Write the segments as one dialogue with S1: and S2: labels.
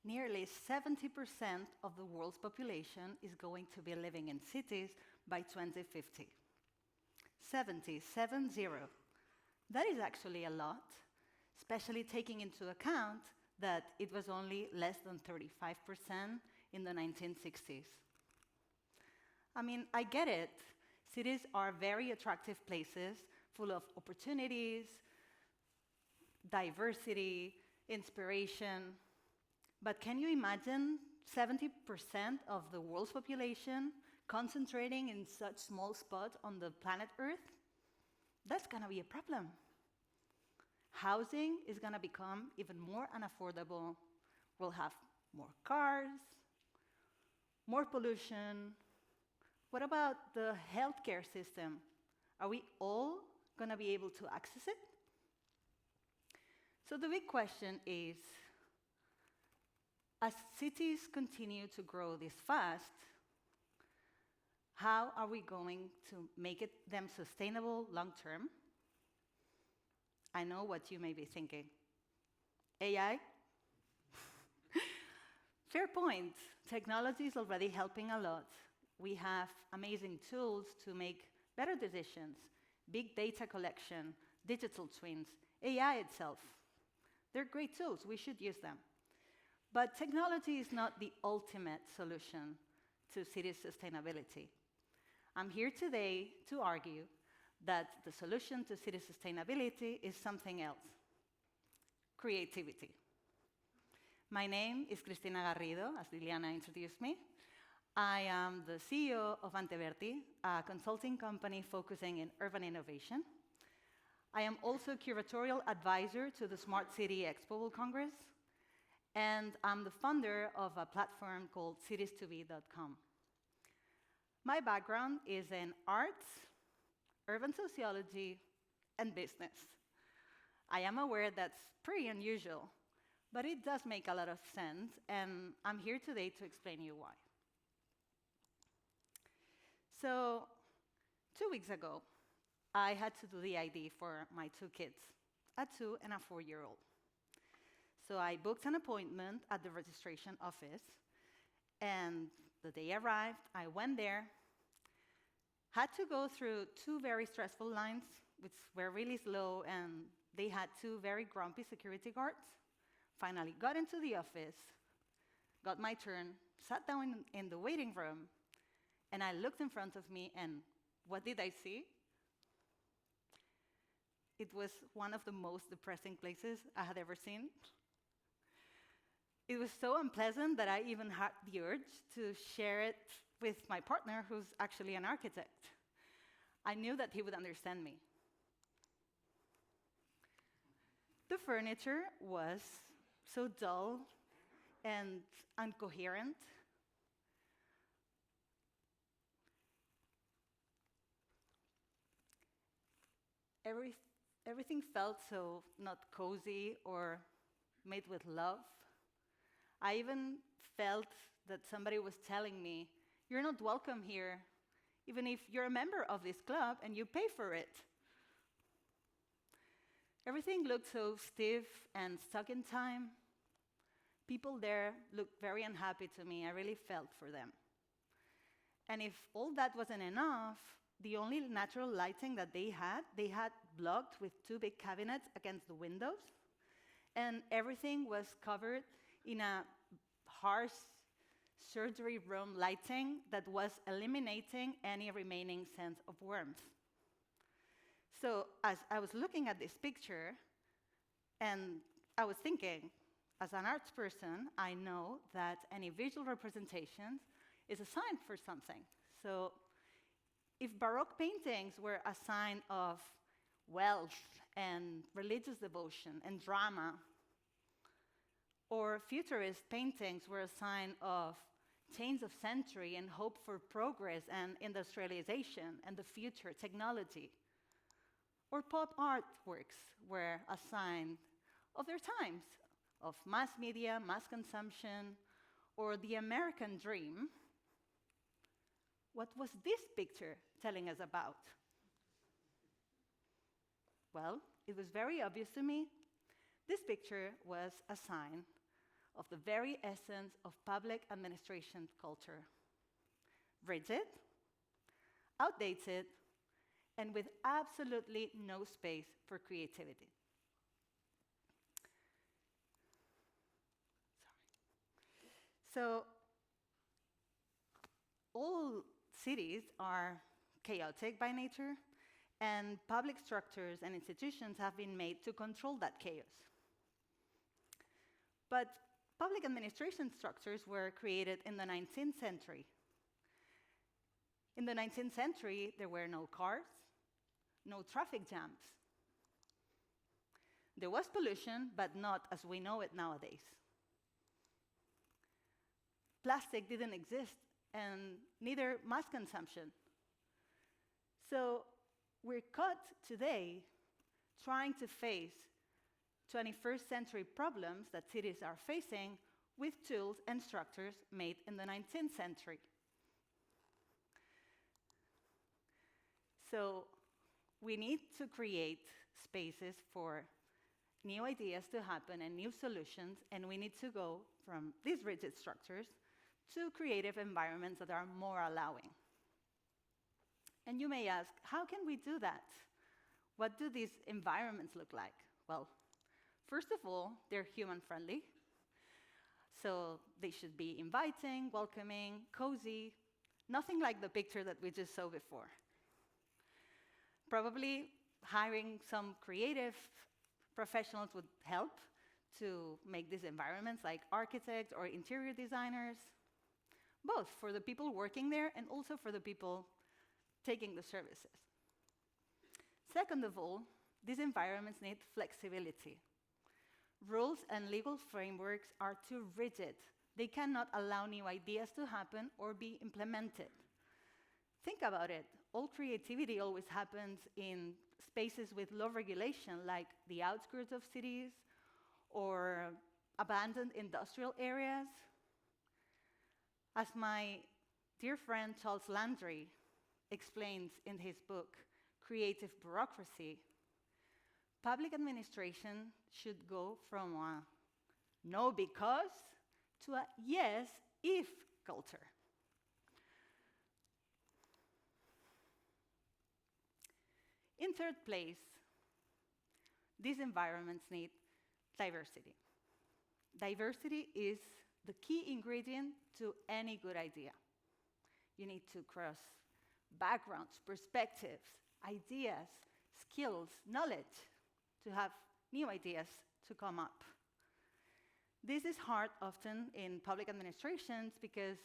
S1: nearly 70% of the world's population is going to be living in cities by 2050. 7-0. That is actually a lot, especially taking into account that it was only less than 35% in the 1960s. I mean, I get it. Cities are very attractive places, full of opportunities, diversity, inspiration. But can you imagine 70% of the world's population concentrating in such small spot on the planet Earth? That's going to be a problem. Housing is going to become even more unaffordable. We'll have more cars, more pollution. What about the healthcare system? Are we all going to be able to access it? So the big question is, as cities continue to grow this fast, how are we going to make them sustainable long term? I know what you may be thinking. AI? Fair point. Technology is already helping a lot. We have amazing tools to make better decisions, big data collection, digital twins, AI itself. They're great tools. We should use them. But technology is not the ultimate solution to city sustainability. I'm here today to argue that the solution to city sustainability is something else: creativity. My name is Cristina Garrido, as Liliana introduced me. I am the CEO of Anteverti, a consulting company focusing in urban innovation. I am also curatorial advisor to the Smart City Expo World Congress, and I'm the founder of a platform called cities2be.com. My background is in arts, urban sociology, and business. I am aware that's pretty unusual, but it does make a lot of sense, and I'm here today to explain you why. So, 2 weeks ago, I had to do the ID for my 2 kids, a 2 and a 4-year-old. So I booked an appointment at the registration office, and the day arrived, I went there, had to go through 2 very stressful lines, which were really slow, and they had 2 very grumpy security guards. Finally got into the office, got my turn, sat down in the waiting room, and I looked in front of me, and what did I see? It was one of the most depressing places I had ever seen. It was so unpleasant that I even had the urge to share it with my partner, who's actually an architect. I knew that he would understand me. The furniture was so dull and incoherent. Everything felt so not cozy or made with love. I even felt that somebody was telling me, "You're not welcome here, even if you're a member of this club and you pay for it." Everything looked so stiff and stuck in time. People there looked very unhappy to me. I really felt for them. And if all that wasn't enough, the only natural lighting that they had blocked with 2 big cabinets against the windows, and everything was covered in a harsh surgery room lighting that was eliminating any remaining sense of warmth. So as I was looking at this picture, and I was thinking, as an arts person, I know that any visual representation is a sign for something. So if Baroque paintings were a sign of wealth and religious devotion and drama, or futurist paintings were a sign of change of century and hope for progress and industrialization and the future, technology, or pop artworks were a sign of their times, of mass media, mass consumption, or the American dream, what was this picture telling us about? Well, it was very obvious to me. This picture was a sign of the very essence of public administration culture. Rigid, outdated, and with absolutely no space for creativity. So, all cities are chaotic by nature, and public structures and institutions have been made to control that chaos. But public administration structures were created in the 19th century. In the 19th century, there were no cars, no traffic jams. There was pollution, but not as we know it nowadays. Plastic didn't exist, and neither mass consumption. So we're caught today trying to face 21st century problems that cities are facing with tools and structures made in the 19th century. So we need to create spaces for new ideas to happen and new solutions, and we need to go from these rigid structures to creative environments that are more allowing. And you may ask, how can we do that? What do these environments look like? Well, first of all, they're human-friendly. So they should be inviting, welcoming, cozy, nothing like the picture that we just saw before. Probably hiring some creative professionals would help to make these environments, like architects or interior designers, both for the people working there and also for the people taking the services. Second of all, these environments need flexibility. Rules and legal frameworks are too rigid. They cannot allow new ideas to happen or be implemented. Think about it. All creativity always happens in spaces with low regulation, like the outskirts of cities or abandoned industrial areas. As my dear friend Charles Landry explains in his book, Creative Bureaucracy, public administration should go from a no because to a yes if culture. In third place, these environments need diversity. Diversity is the key ingredient to any good idea. You need to cross backgrounds, perspectives, ideas, skills, knowledge to have new ideas to come up. This is hard often in public administrations because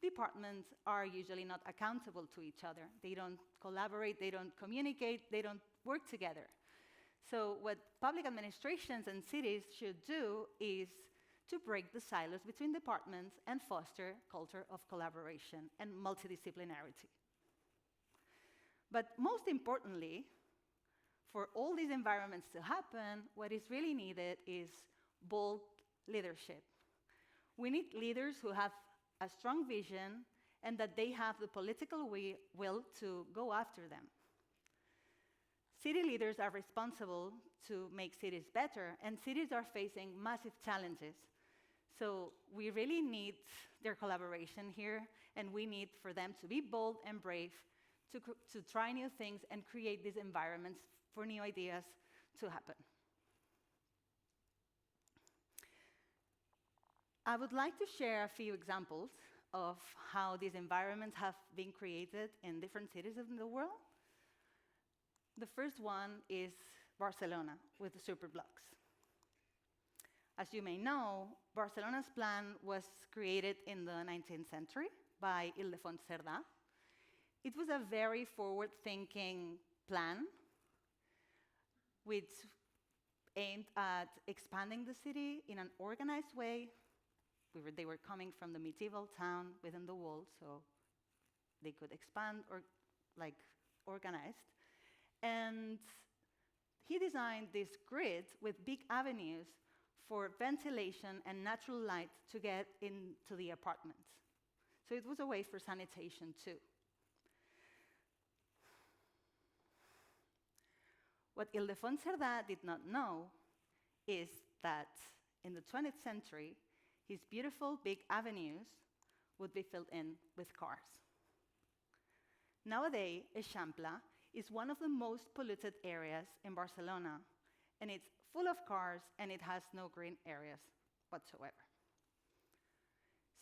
S1: departments are usually not accountable to each other. They don't collaborate, they don't communicate, they don't work together. So what public administrations and cities should do is to break the silos between departments and foster culture of collaboration and multidisciplinarity. But most importantly, for all these environments to happen, what is really needed is bold leadership. We need leaders who have a strong vision and that they have the political will to go after them. City leaders are responsible to make cities better, and cities are facing massive challenges. So we really need their collaboration here, and we need for them to be bold and brave to try new things and create these environments for new ideas to happen. I would like to share a few examples of how these environments have been created in different cities in the world. The first one is Barcelona with the superblocks. As you may know, Barcelona's plan was created in the 19th century by Ildefons Cerdà. It was a very forward-thinking plan which aimed at expanding the city in an organized way. They were coming from the medieval town within the walls, so they could expand or organized. And he designed this grid with big avenues for ventilation and natural light to get into the apartments. So it was a way for sanitation too. What Ildefons Cerdà did not know is that in the 20th century, his beautiful big avenues would be filled in with cars. Nowadays, Eixample is one of the most polluted areas in Barcelona, and it's full of cars and it has no green areas whatsoever.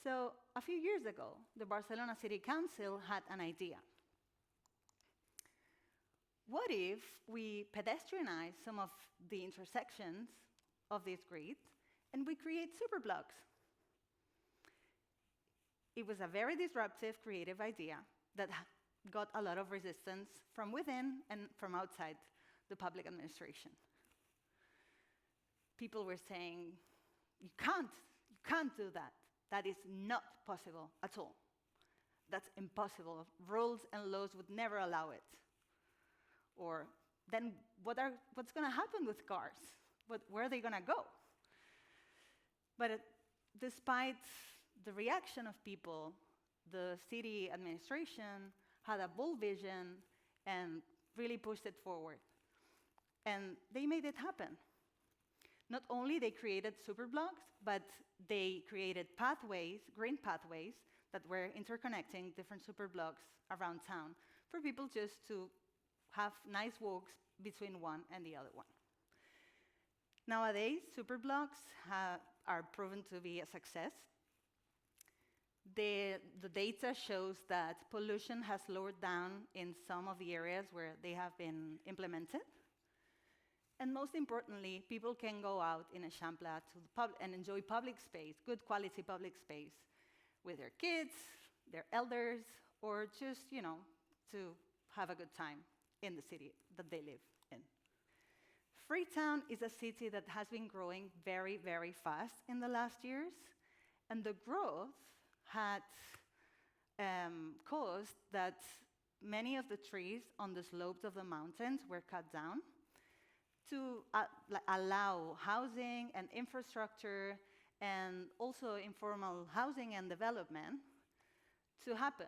S1: So, a few years ago, the Barcelona City Council had an idea. What if we pedestrianize some of the intersections of this grid and we create superblocks? It was a very disruptive, creative idea that got a lot of resistance from within and from outside the public administration. People were saying, you can't do that. That is not possible at all. That's impossible. Rules and laws would never allow it. Or then what's going to happen with cars? Where are they going to go? But despite the reaction of people, the city administration had a bold vision and really pushed it forward. And they made it happen. Not only they created superblocks, but they created pathways, green pathways, that were interconnecting different superblocks around town for people just to have nice walks between one and the other one. Nowadays, superblocks are proven to be a success. The data shows that pollution has lowered down in some of the areas where they have been implemented. And most importantly, people can go out in Eixample and enjoy public space, good quality public space, with their kids, their elders, or just, to have a good time in the city that they live in. Freetown is a city that has been growing very, very fast in the last years, and the growth had caused that many of the trees on the slopes of the mountains were cut down to allow housing and infrastructure and also informal housing and development to happen.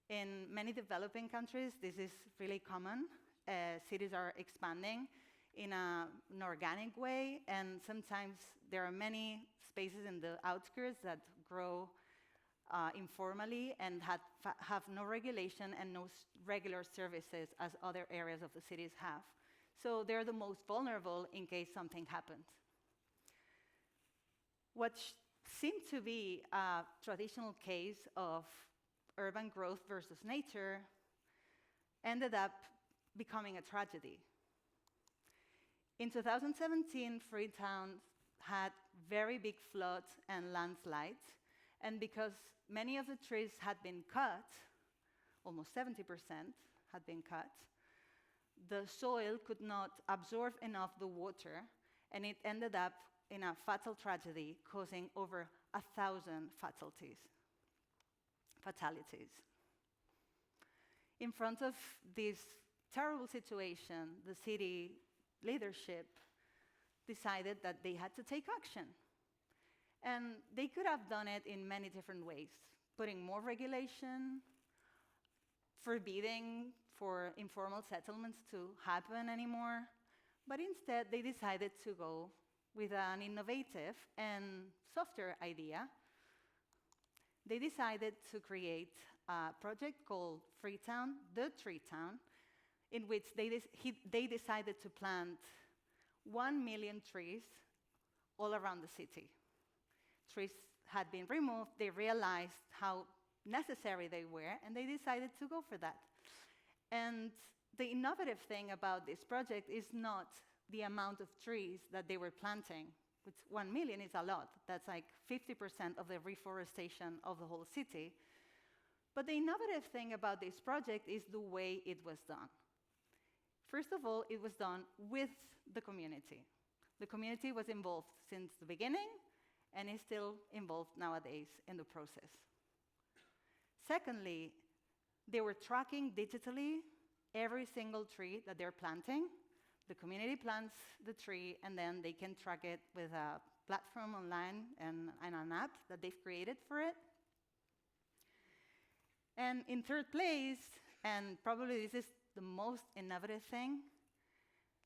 S1: In many developing countries, this is really common. Cities are expanding in an organic way, and sometimes there are many spaces in the outskirts that grow informally and have no regulation and no regular services as other areas of the cities have. So they're the most vulnerable in case something happens. What seemed to be a traditional case of urban growth versus nature ended up becoming a tragedy. In 2017, Freetown had very big floods and landslides, and because many of the trees had been cut, almost 70% had been cut, the soil could not absorb enough the water, and it ended up in a fatal tragedy, causing over 1,000 fatalities. In front of this terrible situation, the city leadership decided that they had to take action. And they could have done it in many different ways, putting more regulation, forbidding for informal settlements to happen anymore, but instead they decided to go with an innovative and softer idea. They decided to create a project called Freetown, the Tree Town, in which they decided to plant 1 million trees all around the city. Trees had been removed, they realized how necessary they were, and they decided to go for that. And the innovative thing about this project is not the amount of trees that they were planting, which 1 million is a lot. That's like 50% of the reforestation of the whole city. But the innovative thing about this project is the way it was done. First of all, it was done with the community. The community was involved since the beginning and is still involved nowadays in the process. Secondly, they were tracking digitally every single tree that they're planting. The community plants the tree, and then they can track it with a platform online and an app that they've created for it. And in third place, and probably this is the most innovative thing,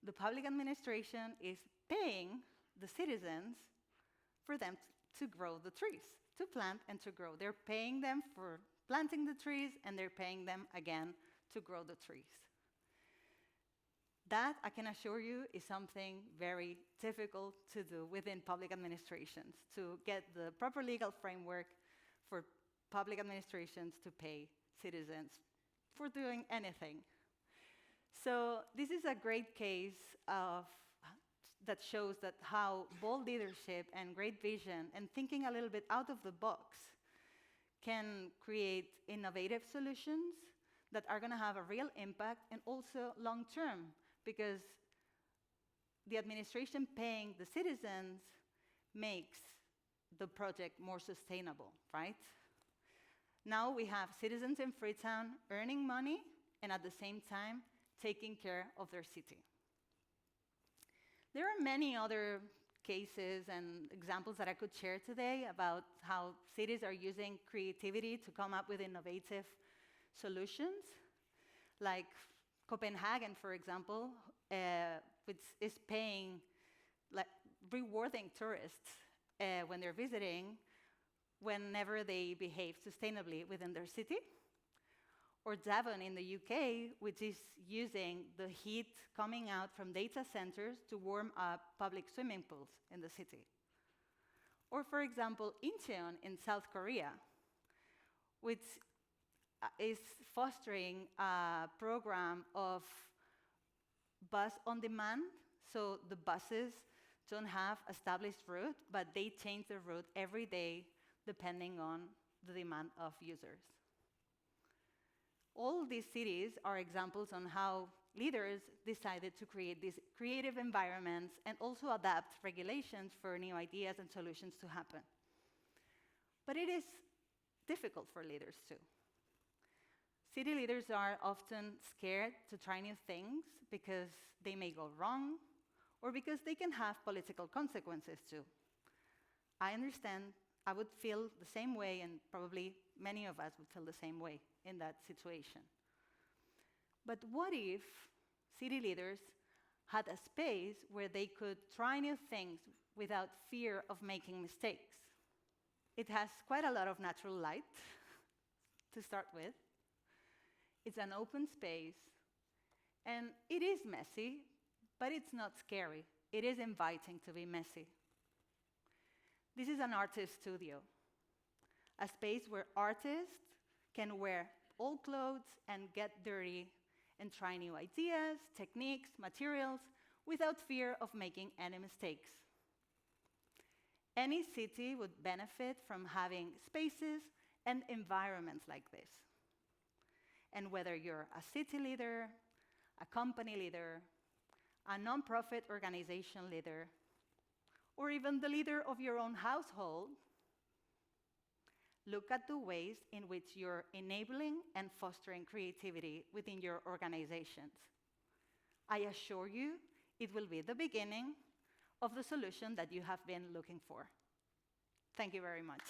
S1: the public administration is paying the citizens for them to grow the trees, to plant and to grow. They're paying them for planting the trees, and they're paying them again to grow the trees. That, I can assure you, is something very difficult to do within public administrations, to get the proper legal framework for public administrations to pay citizens for doing anything. So this is a great case that shows that how bold leadership and great vision and thinking a little bit out of the box can create innovative solutions that are going to have a real impact and also long term, because the administration paying the citizens makes the project more sustainable, right? Now we have citizens in Freetown earning money and at the same time taking care of their city. There are many other cases and examples that I could share today about how cities are using creativity to come up with innovative solutions, like Copenhagen, for example, which is paying, like, rewarding tourists when they're visiting whenever they behave sustainably within their city. Or Devon in the UK, which is using the heat coming out from data centers to warm up public swimming pools in the city. Or, for example, Incheon in South Korea, which is fostering a program of bus on demand. So the buses don't have established route, but they change the route every day depending on the demand of users. All these cities are examples on how leaders decided to create these creative environments and also adapt regulations for new ideas and solutions to happen. But it is difficult for leaders too. City leaders are often scared to try new things because they may go wrong or because they can have political consequences too. I understand. I would feel the same way, and probably many of us would feel the same way in that situation. But what if city leaders had a space where they could try new things without fear of making mistakes? It has quite a lot of natural light to start with. It's an open space, and it is messy, but it's not scary. It is inviting to be messy. This is an artist studio, a space where artists can wear old clothes and get dirty and try new ideas, techniques, materials, without fear of making any mistakes. Any city would benefit from having spaces and environments like this. And whether you're a city leader, a company leader, a nonprofit organization leader, or even the leader of your own household, look at the ways in which you're enabling and fostering creativity within your organizations. I assure you, it will be the beginning of the solution that you have been looking for. Thank you very much.